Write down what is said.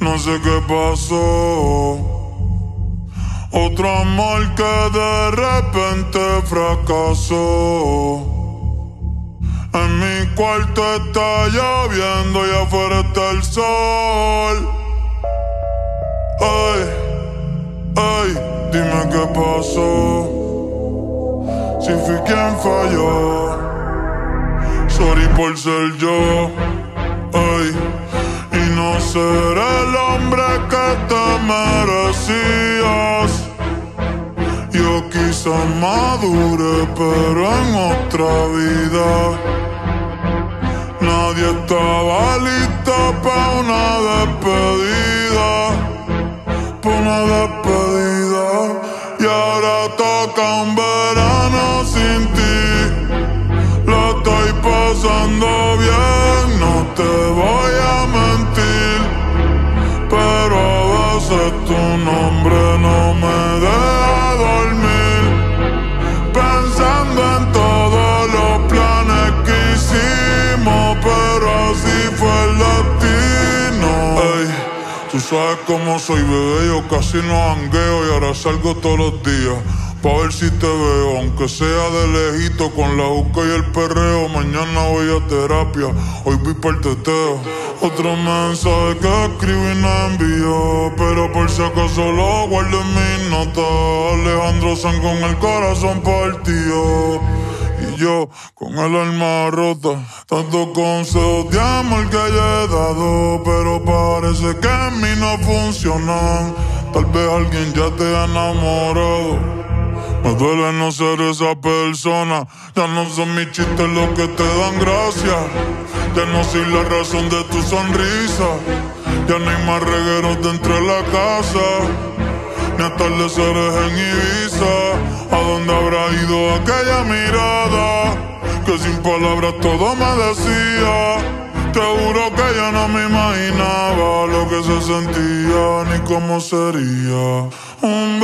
No sé qué pasó. Otro amor que de repente fracasó. En mi cuarto está lloviendo y afuera está el sol. Ay, ay, dime qué pasó. Si fui quien falló. Sorry por ser yo. Ay, y no ser el hombre que te merecías. Yo quizás madure, pero en otra vida. Nadie estaba listo para una despedida. Pa' una despedida. Y ahora toca un verano sin ti. Lo estoy pasando bien, no te voy a mentir. Pero a veces tu nombre no me deja dormir. Pensando en todos los planes que hicimos, pero así fue el destino. Ey, tú sabes cómo soy, bebé, yo casi no jangueo y ahora salgo todos los días pa' ver si te veo, aunque sea de lejito, con la juca y el perreo. Mañana voy a terapia, hoy voy pa'l teteo. Otro mensaje que escribí y no envió, pero por si acaso lo guardo en mis notas. Alejandro Sanz con el corazón partido y yo con el alma rota. Tantos consejos de amor que yo he dado, pero parece que en mí no funcionan. Tal vez alguien ya te ha enamorado. Me duele no ser esa persona. Ya no son mis chistes los que te dan gracia. Ya no soy la razón de tu sonrisa. Ya no hay más regueros dentro de la casa, ni atardeceres en Ibiza. ¿A dónde habrá ido aquella mirada que sin palabras todo me decía? Te juro que yo no me imaginaba lo que se sentía ni cómo sería. Un